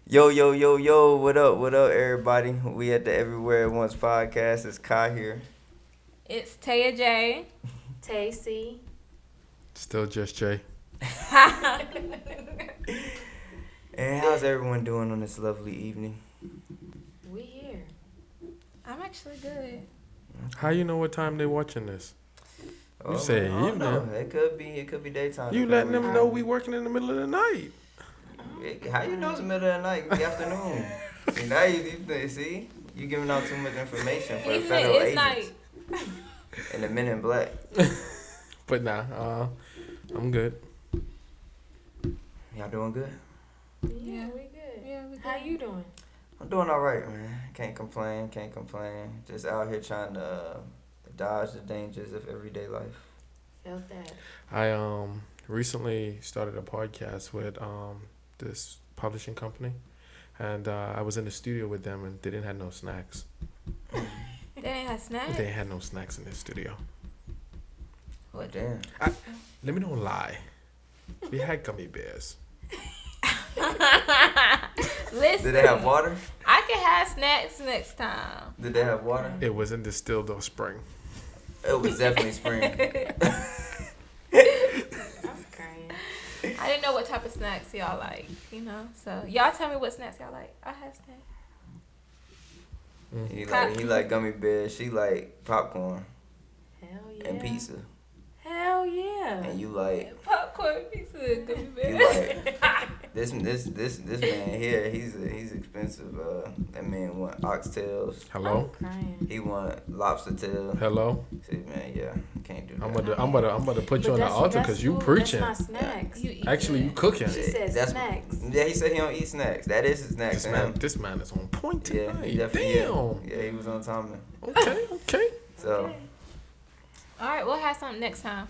Yo, what up, everybody? We at the Everywhere at Once podcast. It's Kai here. It's Taya J. Tacy. Still just Jay. And how's everyone doing on this lovely evening? We here. I'm actually good. How you know what time they watching this? You say I don't evening. know. It could be daytime. You letting them know we working in the middle of the night. How you know it's the middle of the night? The afternoon. See, now you giving out too much information for the federal It's agents night. and the men in black. But nah, I'm good. Y'all doing good? Yeah, we good. Yeah, we good. How you doing? I'm doing all right, man. Can't complain. Just out here trying to dodge the dangers of everyday life. Felt that. I recently started a podcast with this publishing company, and I was in the studio with them, and they didn't have no snacks. They didn't have snacks? They had no snacks in the studio. What? Damn. Let me don't lie. We had gummy bears. Listen. Did they have water? I can have snacks next time. Did they have water? It was in distilled or spring. It was definitely spring. I'm crying. I didn't know what type of snacks y'all like, So y'all tell me what snacks y'all like. I have snacks. He like gummy bears. She like popcorn Hell yeah. and pizza. Hell yeah. And you like Popcorn pizza, gummy you bears. like this man here. He's expensive. That man want oxtails. Hello. I'm crying. He want lobster tail. Hello. See, man, yeah, can't do that. I'm about to put you on the altar because you food. preaching. That's not snacks. You eat Actually, you cooking. She said That's- snacks. Yeah, he said he don't eat snacks. That is his snacks. This man is on point Yeah, tonight. he definitely. Damn. Yeah, he was on timing. Okay. So, Okay. All right, we'll have something next time.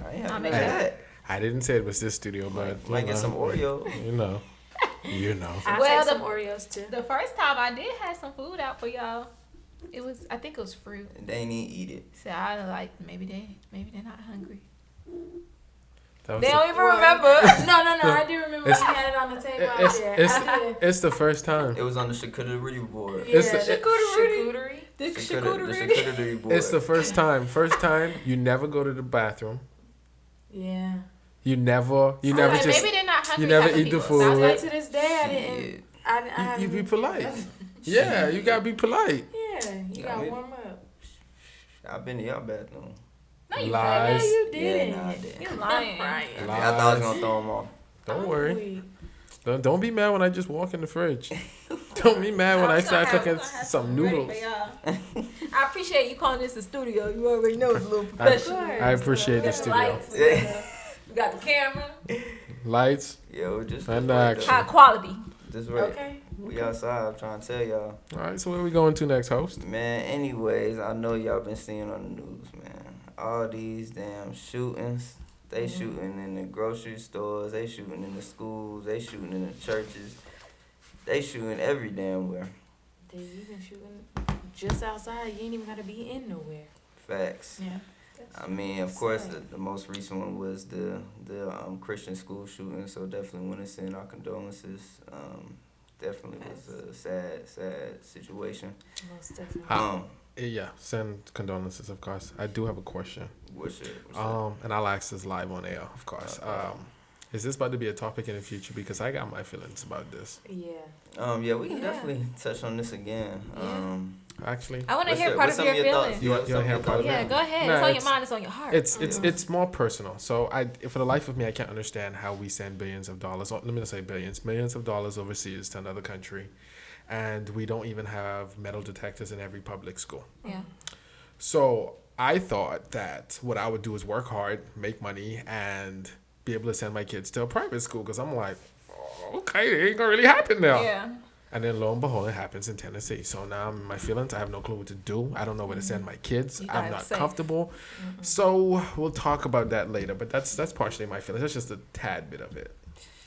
I ain't I'll having make that. I didn't say it was this studio, but Might get some Oreo. You know. I'll Well, take some Oreos too. The first time I did have some food out for y'all. I think it was fruit. They ain't even eat it. So I like maybe they're not hungry. That was They the- don't even remember. No. I do remember It's- we had it on the table out there. It's the first time. It was on the charcuterie board. It's the- charcuterie. The The charcuterie. charcuterie board. It's the first time. First time you never go to the bathroom. Yeah. You never Maybe just they're not hungry. you never type of eat the people. I food. like to this day I didn't. Shit. I haven't. you be polite. Yeah, you gotta be polite. Yeah, you gotta warm up. I've been to y'all bathroom. No, you Lies. No, you Yeah, didn't. nah, I didn't. You're lying. Right. I thought I was gonna throw them off. Don't worry. Don't be mad when I just walk in the fridge. Don't be mad when I start cooking some noodles. I appreciate you calling this a studio. You already know it's a little professional. I appreciate We the got studio. lights, Yeah. we got the camera. Lights. Yo, just And right action. High quality. Just right. Okay. We outside. I'm trying to tell y'all. All right, so where we going to next, host? Man, anyways, I know y'all been seeing on the news, man. All these damn shootings. They shooting in the grocery stores. They shooting in the schools. They shooting in the churches. They shooting every damn where. They even shooting just outside. You ain't even gotta be in nowhere. Facts. Yeah. I mean, of course, the most recent one was the Christian school shooting. So definitely want to send our condolences. Definitely was a sad situation. Most definitely. Yeah, send condolences, of course. I do have a question. What's it? And I'll ask this live on air, of course. Is this about to be a topic in the future? Because I got my feelings about this. Yeah. Yeah, we can definitely touch on this again. Actually, I want to What's hear your- part what's of some your of your thoughts? feelings. You want to hear part of Yeah, it? go ahead. Nah, it's on your it's- mind. It's on your heart. It's more personal. So for the life of me, I can't understand how we send billions of dollars. Or let me not say billions, millions of dollars overseas to another country, and we don't even have metal detectors in every public school. Yeah. So I thought that what I would do is work hard, make money, and be able to send my kids to a private school. Because I'm like, oh, okay, it ain't gonna really happen now. Yeah. And then lo and behold, it happens in Tennessee. So now I'm in my feelings. I have no clue what to do. I don't know where to send my kids. You I'm gotta not say. comfortable. So we'll talk about that later. But that's partially my feelings. That's just a tad bit of it.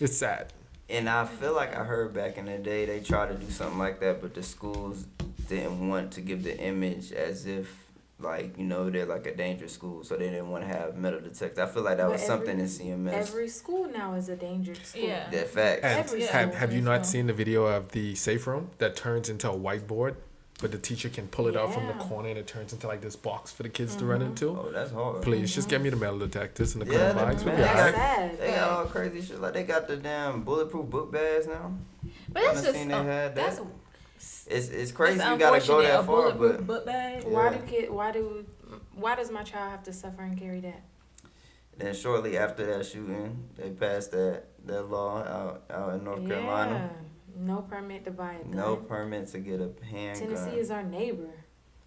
It's sad. And I feel like I heard back in the day they tried to do something like that, but the schools didn't want to give the image as if like, they're like a dangerous school, so they didn't want to have metal detectors. I feel like that But was something in CMS. Every school now is a dangerous school. Yeah. That facts. And Every have you school. not seen the video of the safe room that turns into a whiteboard, but the teacher can pull it out from the Yeah. corner and it turns into like this box for the kids to run into? Oh, that's hard. Please, just get me the metal detectors and the Yeah, clear bags. We'll man, be That's alright. sad. They got all crazy shit. Like, they got the damn bulletproof book bags now. But that's I just seen they had that. that's It's crazy it's you gotta go unfortunate, that a far, bulletproof but book bag. Why does my child have to suffer and carry that? then shortly after that shooting, they passed that law out in North Carolina. No permit to buy a gun. No permit to get a handgun. Tennessee is our neighbor.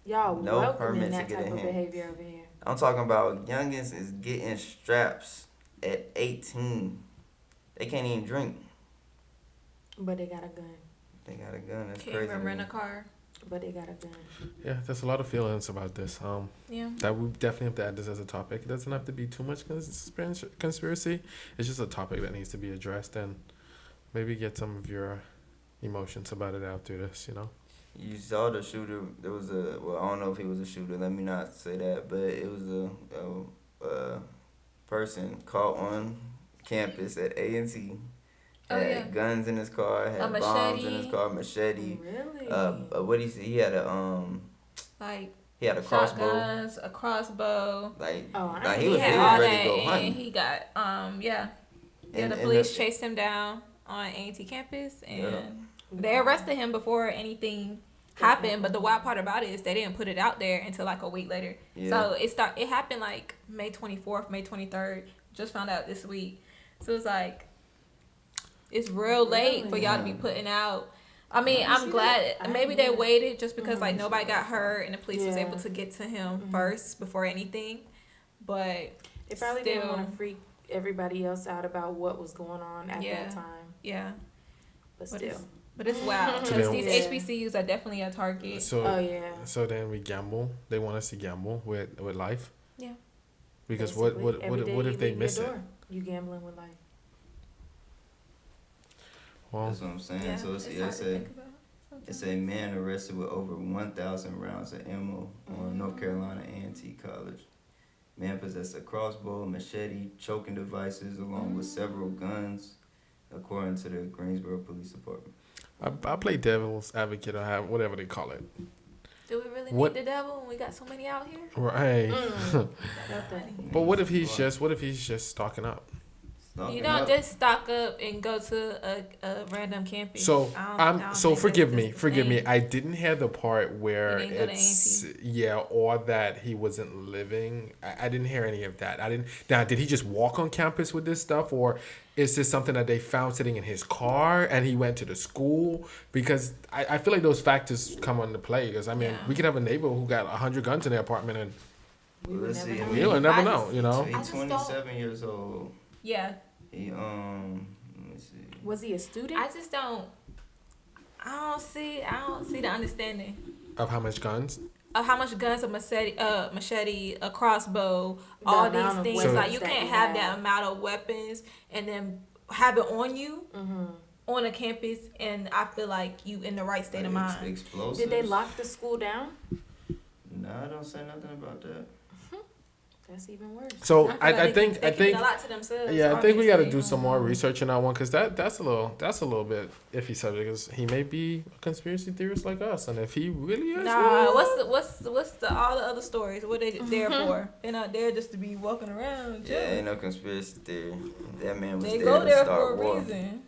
Y'all No welcoming permit to that get type a of hand. behavior over here. I'm talking about youngins is getting straps at 18. They can't even drink. But they got a gun. They got a gun. That's Can't crazy. even rent a man. car. But they got a gun. Yeah, there's a lot of feelings about this. Yeah. That we definitely have to add this as a topic. It doesn't have to be too much conspiracy. It's just a topic that needs to be addressed and maybe get some of your emotions about it out through this, You saw the shooter. There was I don't know if he was a shooter. Let me not say that, but it was a person caught on campus at A&T. Had guns in his car. Had bombs in his car. Machete. Really? What he had a Like he had a crossbow. shotguns, a crossbow. Like I he was had all ready that, to go and hunting. he got And the police chased him down on A&T campus, and they arrested him before anything happened. But the wild part about it is they didn't put it out there until like a week later. Yeah. So it happened like May 24th, May 23rd. Just found out this week. So it's like it's real late for y'all to be putting out. I mean, I'm glad maybe they waited just because like nobody got hurt and the police was able to get to him first before anything. But they probably didn't want to freak everybody else out about what was going on at that time. Yeah. But still. But it's wild So because then- these HBCUs are definitely a target. So so then we gamble. They want us to gamble with life. Yeah. Because Basically, what every day if you they leave miss your it? door, you gambling with life. Well, That's what I'm saying. Yeah, So it's hard to think about it's a man arrested with over 1,000 rounds of ammo on North Carolina A&T College. Man possessed a crossbow, machete, choking devices, along with several guns, according to the Greensboro Police Department. I play devil's advocate or have whatever they call it. Do we really What- need the devil when we got so many out here? Right. But what if he's Wow. just stocking up? Stocking You don't up. just stock up and go to a random campus. So I don't so think forgive that's me, the forgive me. thing. I didn't hear the part where He didn't go to it's or that he wasn't living. I didn't hear any of that. I didn't. Now, did he just walk on campus with this stuff, or is this something that they found sitting in his car and he went to the school? Because I feel like those factors come into play. Because I mean, we could have a neighbor who got 100 guns in their apartment, and Let's see. we'll never know. So I he's just don't- 27 years old. Yeah. He let me see. Was he a student? I just don't. I don't see the understanding Of how much guns? of how much guns, a machete, a crossbow, The all amount these of things. weapons Like you that can't he have had. that amount of weapons and then have it on you on a campus. And I feel like you in the right state of mind. Explosives. Did they lock the school down? Nah, I don't say nothing about that. That's even worse. So feel like I they think keep a lot to themselves. yeah, I think we got to do obviously. some more research on that one because that's a little bit iffy subject because he may be a conspiracy theorist like us, and if he really is, Nah, what's the all the other stories? What they there for? They're not there just to be walking around. Yeah, ain't no conspiracy theory. That man was They there go to there start for a war. reason.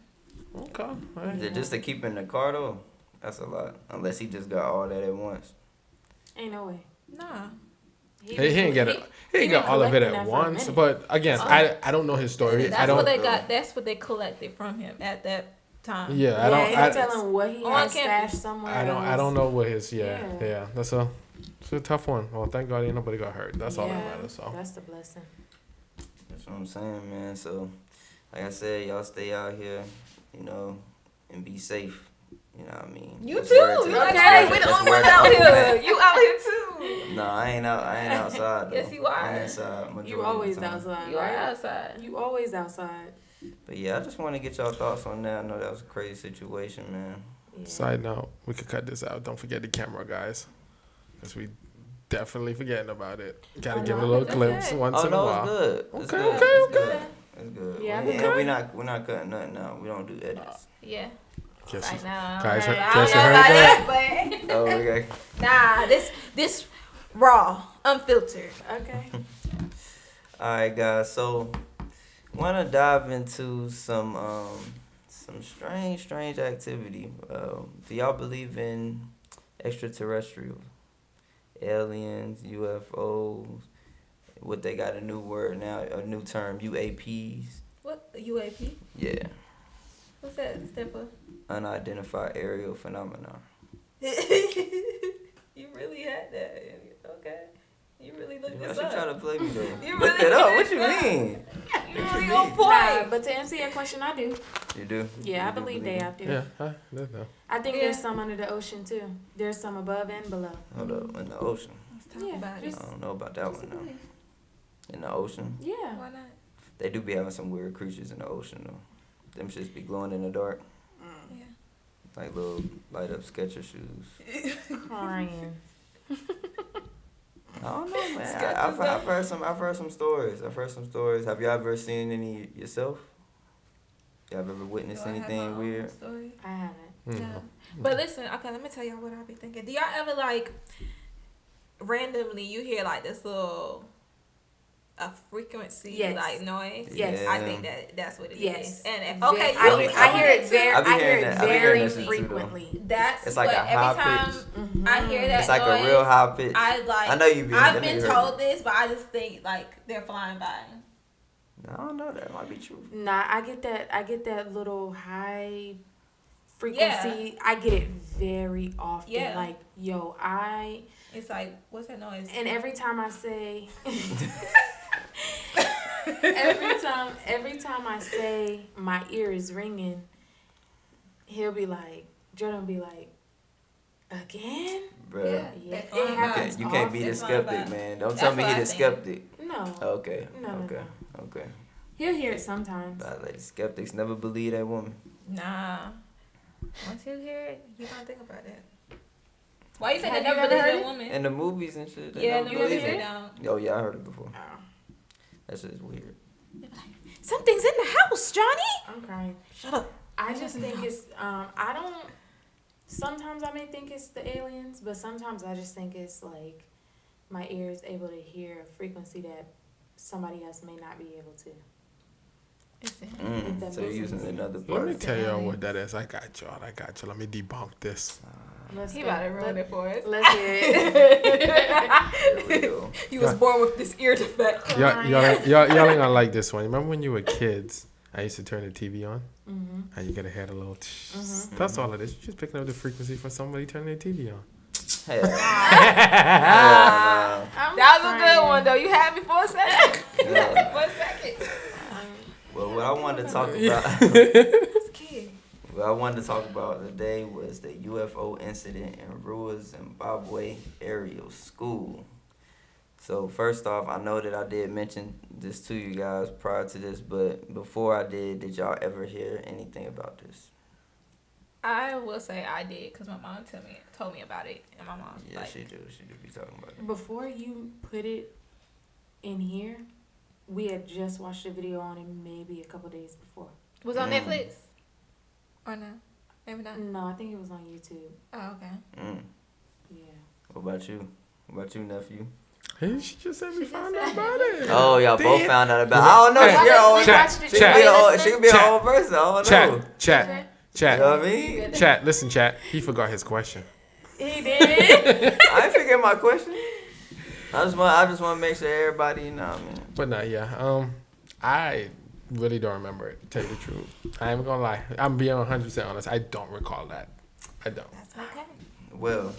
Okay, all Yeah, right. just to keep in the car though, that's a lot. Unless he just got all that at once. Ain't no way. Nah. He ain't got it. He ain't got been all of it collecting at that for a once. minute. But again, I don't know his story. That's I don't. what they got. That's what they collected from him at that time. Yeah, I don't. He I, telling what he On had campus. stashed somewhere I don't. I don't know what his. Yeah. Yeah. That's it's a tough one. Well, thank God ain't nobody got hurt. That's all that matters. So. That's the blessing. That's what I'm saying, man. So, like I said, y'all stay out here, and be safe. You know what I mean? You That's too. where it's You at. okay? We the That's only where ones the out uncle here. at. You out here too. No, I ain't outside though. Yes, you are. I'm inside majority You of always the time. outside, You are right? outside. You always outside. But yeah, I just want to get y'all thoughts on that. I know that was a crazy situation, man. Yeah. Side note: we could cut this out. Don't forget the camera, guys, because we definitely forgetting about it. Gotta Oh, give it no, a little that's glimpse good. once Oh in a no, while. it's good. It's Okay, good. okay, It's okay. good. It's good. Yeah, And we're not cutting nothing out. We don't do edits. Yeah. Guess Like, you, nah, guys, I guess don't you know heard about that? that, but Oh, okay. nah, this raw, unfiltered. Okay. All right, guys. So, want to dive into some strange activity. Do y'all believe in extraterrestrials, aliens, UFOs? What they got a new word now, a new term, UAPs. What UAP? Yeah, What's that stand for? unidentified aerial phenomena. You really had that. Okay. You really looked Why this she trying up. to play me though? You Look really it up. did What you that. mean? You really on Nah, point. but to answer your question, I do. You do? Yeah, I You do believe they it? out there. Yeah, I don't know. I think Yeah. there's some under the ocean too. There's some above and below. Hold up, in the ocean. Let's talk Yeah, about it. just- I don't know about that one though. In the ocean, Yeah. Why not? they do be having some weird creatures in the ocean though. Them shits be glowing in the dark, Yeah. like little light up Skechers shoes. Crying. I don't know, man. Skechers, I've heard some. I've heard some stories. Have you ever seen any yourself? Y'all ever witnessed Do I have my anything own weird? story? I haven't. No. But listen, okay, let me tell y'all what I be thinking. Do y'all ever like randomly you hear like this little a frequency Yes. like noise? Yes. I think that's what it is. Yes. And if, Ve- okay, I hear it very. I be I hear hearing it that- I be hearing very that shit too, though. frequently. That's It's like what a high every time Mhm. I hear that It's like noise, a real high pitch. I know you be. I've that been nigga heard told it. this, but I just think like they're flying by. I don't know. That might be true. Nah, I get that little high frequency. I get it very often. Yeah. Like, yo, It's like, what's that noise? and every time I say every time I say my ear is ringing, he'll be like, Jordan will be like, again? Bruh. Yeah, Yeah, they're it flying by. happens You can't be They're the flying skeptic, by. man. Don't That's tell me what he I the think. skeptic. No. Okay. No. Okay. He'll hear it sometimes. But like skeptics never believe that woman. Nah. Once you hear it, you gonna think about it. Why you say Have they you never ever believe heard that it? woman? In the movies and shit. They Yeah, never the believe movies it. they don't. Oh yeah, I heard it before. Oh, That shit is weird. Something's in the house, Johnny. I'm crying. Shut up. I just think it's I don't. Sometimes I may think it's the aliens, but sometimes I just think it's like my ear is able to hear a frequency that somebody else may not be able to. So you're using another part. Let me tell y'all what that is. I got y'all. Let me debunk this. Let's He go. about to ruin it for us. Let's hear it. Here we go. He was born with this ear defect. Y'all ain't gonna like this one. Remember when you were kids? I used to turn the TV on, and you gotta hear the little. That's all it is. You're just picking up the frequency from somebody turning the TV on. Hell. That was a good one though. You had me for a second. Yeah. For a second. Well, what I wanted to talk about. This kid. What I wanted to talk about today was the UFO incident in Ruwa, Zimbabwe Ariel School. So first off, I know that I did mention this to you guys prior to this, but before I did y'all ever hear anything about this? I will say I did because my mom told me about it, and my mom Yeah, like, she do be talking about it. Before you put it in here, we had just watched a video on it maybe a couple days before. was on Netflix or no? Maybe not. No, I think it was on YouTube. Oh, okay. Yeah. What about you? What about you, nephew? Hey, she just said we found out about it. Oh, y'all both Damn. found out about it. I don't know. Hey, She your own. chat, She chat. could be an Chat. old person. I don't know. Chat. You know what I mean? Chat. Listen, chat. He forgot his question. He did. I ain't forget my question. I just want to make sure everybody, you know what I mean. But not I really don't remember it. To tell you the truth, I ain't gonna lie. I'm being 100% honest. I don't recall that. I don't. That's okay. Well,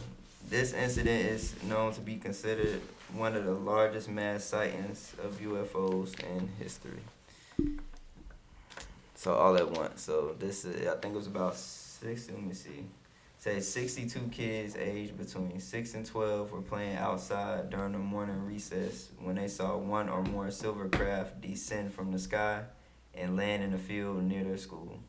this incident is known to be considered one of the largest mass sightings of UFOs in history. So all at once. So this is, I think it was about 62 kids aged between 6 and 12 were playing outside during the morning recess when they saw one or more silver craft descend from the sky and land in a field near their school.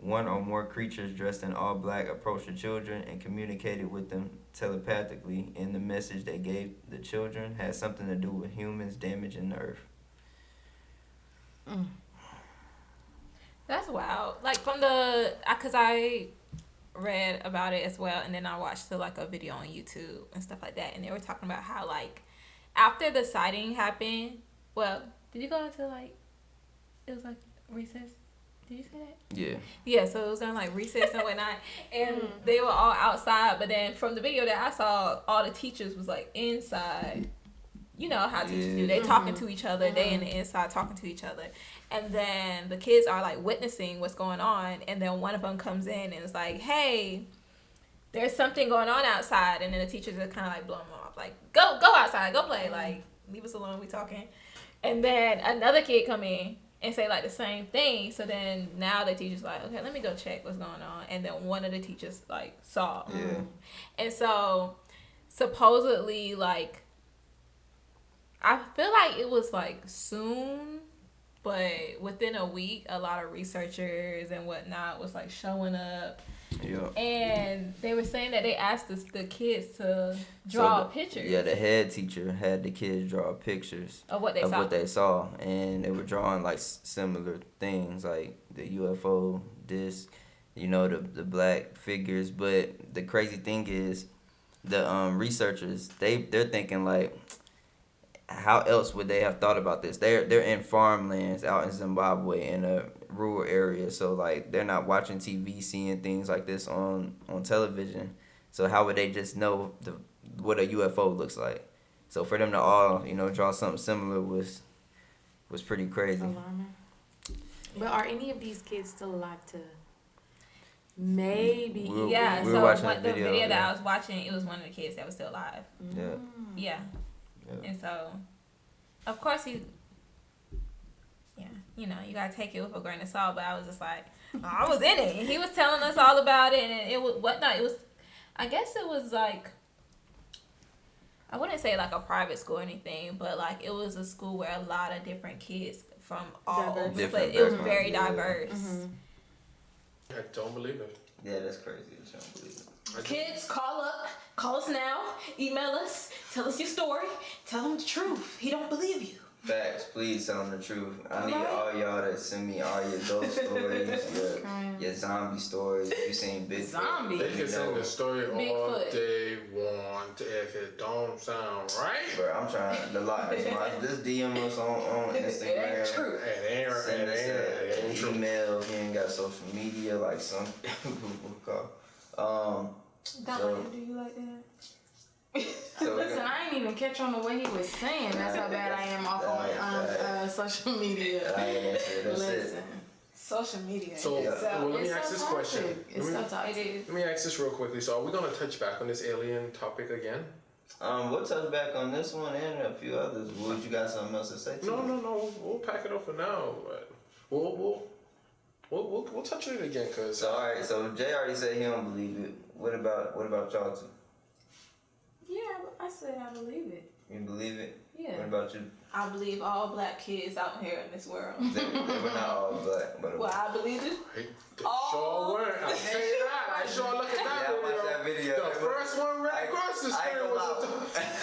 one or more creatures dressed in all black approached the children and communicated with them telepathically, and the message they gave the children had something to do with humans damaging the earth. That's wild. Like from the, cause I read about it as well, and then I watched like a video on YouTube and stuff like that, and they were talking about how like after the sighting happened. Well, did you go into like it was like recess? Did you say that? Yeah. Yeah, so it was on like recess and whatnot, and they were all outside. But then from the video that I saw, all the teachers was like inside. You know how teachers do. They talking to each other. They in the inside talking to each other. And then the kids are like witnessing what's going on. And then one of them comes in and is like, hey, there's something going on outside. And then the teachers are kind of like blowing them off. Like, go outside. Go play. Like, leave us alone. We talking. And then another kid come in and say like the same thing. So then now the teacher's like, okay, let me go check what's going on. And then one of the teachers like saw. Yeah. And so supposedly like, I feel like it was like soon, but within a week, a lot of researchers and whatnot was like showing up. Yeah. And they were saying that they asked the kids to draw pictures. Yeah, the head teacher had the kids draw pictures of what they saw, and they were drawing like similar things, like the UFO disc, you know, the black figures. But the crazy thing is, the researchers they're thinking like, how else would they have thought about this? They're in farmlands out in Zimbabwe in a rural area, so like they're not watching TV, seeing things like this on television. So how would they just know what a UFO looks like? So for them to all, you know, draw something similar was pretty crazy. Alarming. But are any of these kids still alive to maybe? We so were watching the video that yeah. I was watching, it was one of the kids that was still alive. Yeah. Yeah. Yeah. And so, of course, you know, you gotta take it with a grain of salt. But I was just like, I was in it, and he was telling us all about it, and it was whatnot. It was, I guess, it was like, I wouldn't say like a private school or anything, but like it was a school where a lot of different kids from all over the place. It was very diverse. I don't believe it. Yeah, that's crazy. I don't believe it. Kids, call us now, email us, tell us your story, tell him the truth. He don't believe you. Facts, please tell them the truth. I need all y'all to send me all your ghost stories, your zombie stories. If you seen Bigfoot, Zombie. They can send the story all Bigfoot. they want. If it don't sound right, bro, I'm trying to this DM us on Instagram. It ain't true. Send us an email if you ain't got social media like some people call. Do you like that? So Listen, I ain't even catch on the way he was saying. That's how bad I am off on social media. That's Listen. it. Social media. so well, let me ask this question. It's so toxic. It Let me ask this real quickly. So, are we gonna touch back on this alien topic again? We'll touch back on this one and a few others. Would you got something else to say? No. We'll pack it up for now. But we'll touch on it again, cause. So all right. So Jay already said he don't believe it. What about y'all two? Yeah, I said I believe it. You believe it? Yeah. What about you? I believe all black kids out here in this world. They were not all black, but Well, I believe it. Sure weren't. I'll tell you that. I sure look at that Yeah, I watched that video. The first one right across the screen was.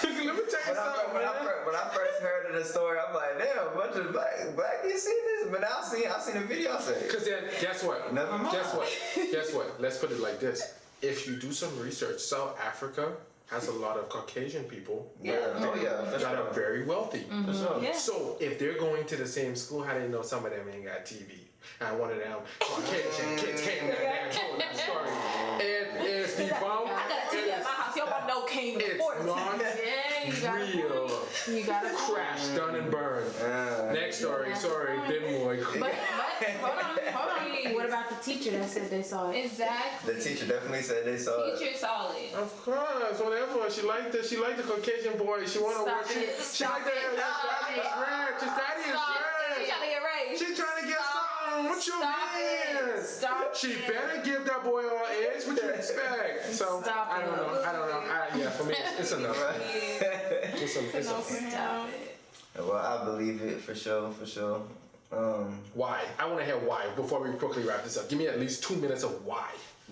Let me tell you something, man. When I first heard of the story, I'm like, damn, a bunch of black kids see this. But now I seen the video. I said, Because then, guess what? Never mind. Guess what? Let's put it like this. If you do some research, South Africa has a lot of Caucasian people that are very wealthy. For sure. Yeah. So if they're going to the same school, how do you know some of them ain't got TV? And one of them Caucasian kids came down there and told that story. It is debunked. I got a TV at my house. Your mom no came before. It's not real. You gotta Crash, done and burned. Next story. Sorry, didn't work. But hold on. What about the teacher that said they saw it? Exactly. The teacher definitely said they saw it. Teacher solid. Of course, whatever. She liked the Caucasian boy. She wanna work. She liked the She's trying to get raised. She's trying to get something. What you mean? Stop She it. better give that boy all eggs. What you expect? So Stop I don't know. Yeah, for me, it's enough. It's enough. Stop it. Well, I believe it for sure. Why? I want to hear why before we quickly wrap this up. Give me at least 2 minutes of why.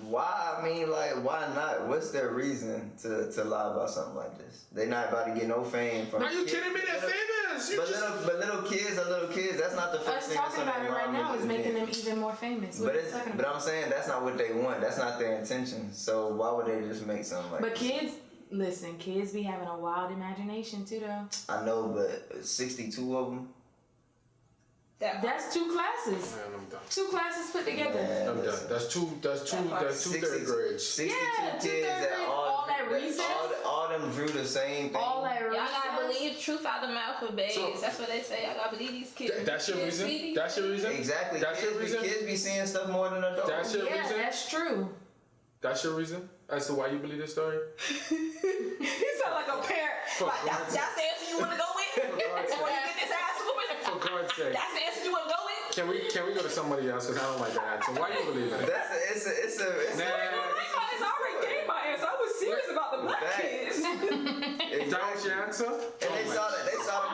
Why? I mean, like, why not? What's their reason to lie about something like this? They not about to get no fame from. Are you kidding me? They're famous. But little kids are little kids. That's not the first Us thing. talking about it right now is making them even more famous. But I'm saying that's not what they want. That's not their intention. So why would they just make something like? But kids, listen, kids be having a wild imagination too, though. I know, but 62 of them. That's 2 classes. Man, I'm done. 2 classes put together. Man, I'm done. That's two third grades. 62 Yeah, kids 2 third that grades, all that recess. all them drew the same thing. All that Y'all gotta recess. believe truth out the mouth of babes. So- That's what they say. Y'all gotta believe these kids. That's your Kids reason? see these That's your things. reason? Exactly. That's your reason? Kids be seeing stuff more than adults. That's your Yeah, reason? that's true. That's your reason as to why you believe this story? You sound like a parent. Like, that's the answer you wanna go with? Before you get this ass whooping? For God's sake. That's the answer you wanna go with? Can we go to somebody else? Because I don't like that answer. Why you believe that? It's I already gave my answer. I was serious about the black Fact. kids. That was your answer? And they saw the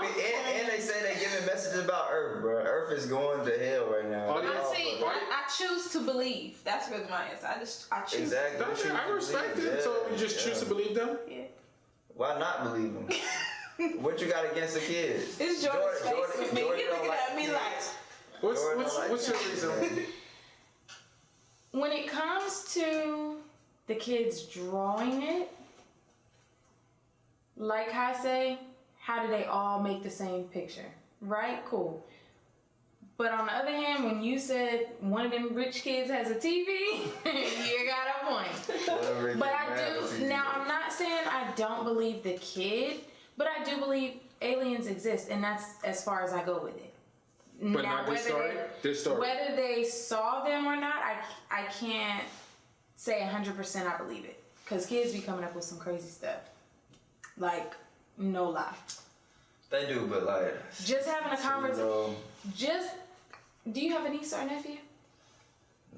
and they say they giving messages about Earth, bro. Earth is going to hell right now. Oh, yeah. See, I choose to believe. That's really my answer. I choose. Exactly. That's it. I respect it. So you just choose to believe them? Yeah. Why not believe them? What you got against the kids? It's Jordan's face with me. Jordan He don't looking at me kids. like. What's your reason? When it comes to the kids drawing it, like I say, how do they all make the same picture? Right? Cool. But on the other hand, when you said one of them rich kids has a TV, you got a point. But I do, now I'm not saying I don't believe the kid, but I do believe aliens exist, and that's as far as I go with it. But now, not this story? This story. Whether they saw them or not, I can't say 100% I believe it. Because kids be coming up with some crazy stuff. Like, no lie. They do, but like Just having a conversation. Do you have a niece or a nephew?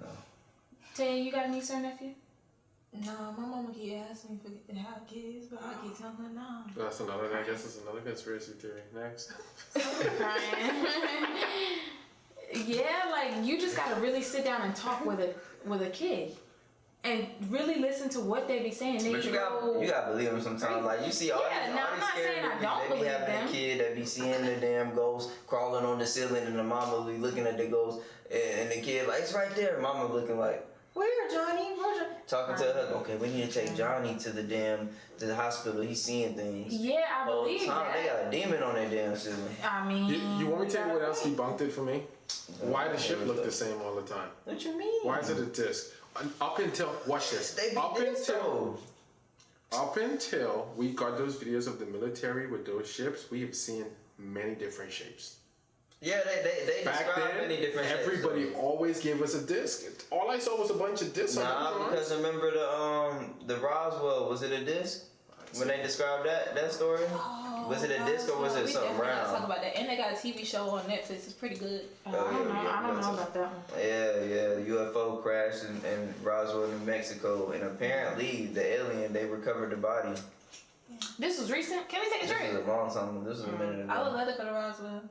No. Tay, you got a niece or a nephew? No, my mama keep asking me to have kids, but I keep telling her no. I guess it's another conspiracy theory. Next. Yeah, like you just gotta really sit down and talk with a kid. And really listen to what they be saying. But you gotta believe them sometimes. Like you see all these, now I'm not saying I don't they be believe having them. a kid that be seeing the damn ghost crawling on the ceiling, and the mama be looking at the ghost, and the kid like it's right there. Mama looking like, where Johnny? Talking to her. Okay, we need to take Johnny to the hospital. He's seeing things. Yeah, I Whole believe time, that. they got a demon on their damn ceiling. I mean, You want me to tell you what else debunked it for me? Why the ship look the same all the time? What you mean? Why is it a disc? Up until, watch this. They be Up disco. until we got those videos of the military with those ships, we have seen many different shapes. Yeah, they Back describe then, many different shapes, everybody so. always gave us a disc. All I saw was a bunch of discs. Nah, because remember the Roswell, was it a disc? When they described that story? Was it a disc or was it something We definitely gotta talk round? about that. And they got a TV show on Netflix. It's pretty good. I don't know about that one. Yeah, UFO crashed in Roswell, New Mexico, and apparently the alien, they recovered the body. This was recent. Can we take a This drink? was a long time. This was a minute ago. I would love to go to Roswell.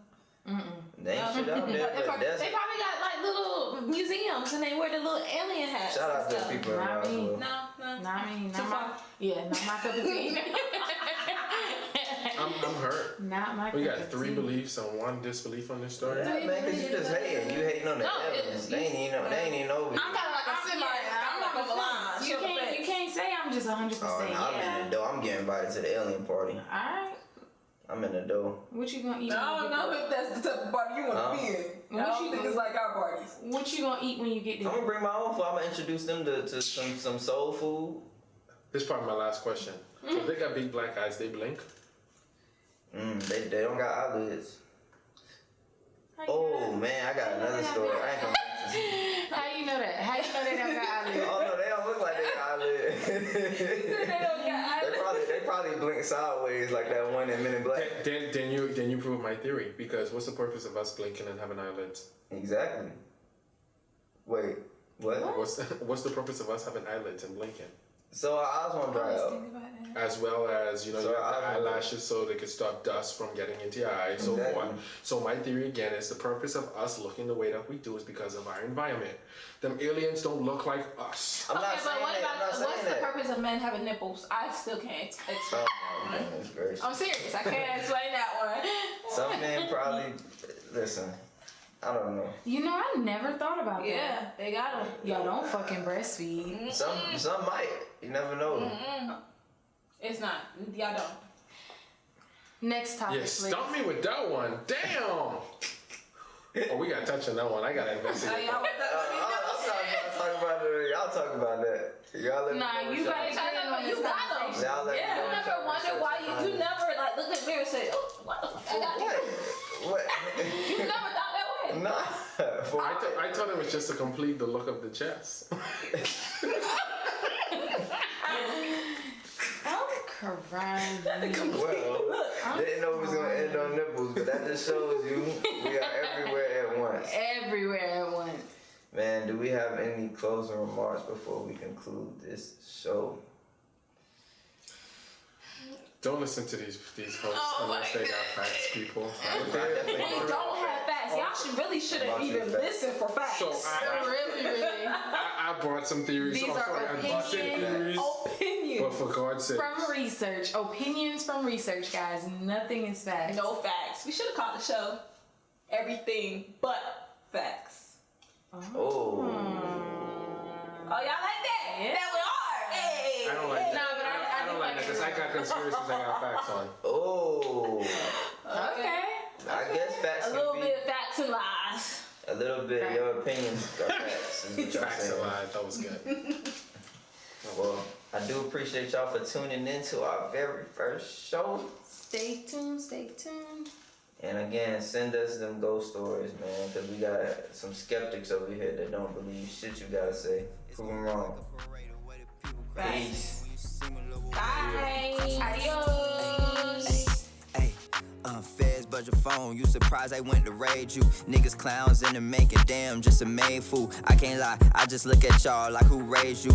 They ain't shit out there, but that's They probably got like little museums and they wear the little alien hats. shout out and to stuff. the people in Not me. Roswell. No. Not me. Too Not my. far. Yeah, not my cup of tea. I'm hurt. Not my. We cup got of 3 tea. beliefs and 1 disbelief on this story. Yeah, man, because you just hating. You hating on the No, aliens. They ain't even know. I'm kind of like a semi. I'm not gonna lie. You can't say I'm just 100%. Oh, no, I'm in the door. I'm getting invited to the alien party. Alright. I'm in the door. What you gonna eat? I don't know if that's the type of party you want to be in. I don't think it's like our parties. What you gonna eat when you get I'm there? gonna bring my own food. I'm gonna introduce them to some soul food. This is probably my last question. So they got big black eyes, they blink? They don't got eyelids. How you Oh know man, I got another story. I ain't gonna make this. that? How you know that? How you know they don't got eyelids? Oh no, they don't look like they got eyelids. They don't got They probably blink sideways like that one in Men in Black. Then you prove my theory, because what's the purpose of us blinking and having eyelids? Exactly. Wait, what? What's the purpose of us having eyelids and blinking? So our eyes won't dry up. As well as, you know, So you have the I- eyelashes so they can stop dust from getting into your eyes, so Exactly. forth. So my theory again is the purpose of us looking the way that we do is because of our environment. Them aliens don't look like us. I'm Okay, not but saying what that. I'm not about what's saying the that. purpose of men having nipples? I still can't explain. Oh my goodness gracious. I'm serious. I can't explain that one. Some men probably listen. I don't know. You know, I never thought about that. Yeah, they got them. Y'all don't fucking breastfeed. Some might. You never know. It's not. Y'all don't. Next topic, Yeah, please. stump me with that one. Damn. Oh, we gotta touch on that one. I gotta investigate. Y'all want that? Y'all talk about that. Y'all let me Nah, know you what better y'all- get in on You this got conversation. them. Y'all let me Yeah, know you what never y'all wonder research why is. you never like look in the mirror and say, oh, what the fuck? I got What? What? You never thought that way. Nah. For I thought it was just to complete the look of the chest. I'm crying. Well, didn't know it was gonna end on nipples, but that just shows you we are everywhere at once. Everywhere at once. Man, do we have any closing remarks before we conclude this show? Don't listen to these hosts Oh unless my they got facts, people. They don't have facts. Y'all shouldn't About even your listen for facts. So Really. I brought some theories. These also, are decent theories. Opinion. But for God's sake. From research. Opinions from research, guys. Nothing is facts. No facts. We should have called the show everything but facts. Oh. Oh, y'all like that? Yeah. That we are. Hey. I don't like that. No, but I don't like that because I got conspiracies I got facts on. Oh. Okay. I guess facts A can little be bit of facts and lies. a little bit. Your opinions are facts. Is what y'all Facts and saying. lies. That was good. Well, I do appreciate y'all for tuning in to our very first show. Stay tuned. Stay tuned. And again, send us them ghost stories, man, because we got some skeptics over here that don't believe shit you gotta say. Prove them wrong. Peace. Bye. Adios. Hey, feds budget your phone. You surprised I went to raid you. Niggas clowns in the making. Damn, just a made fool. I can't lie. I just look at y'all like who raised you.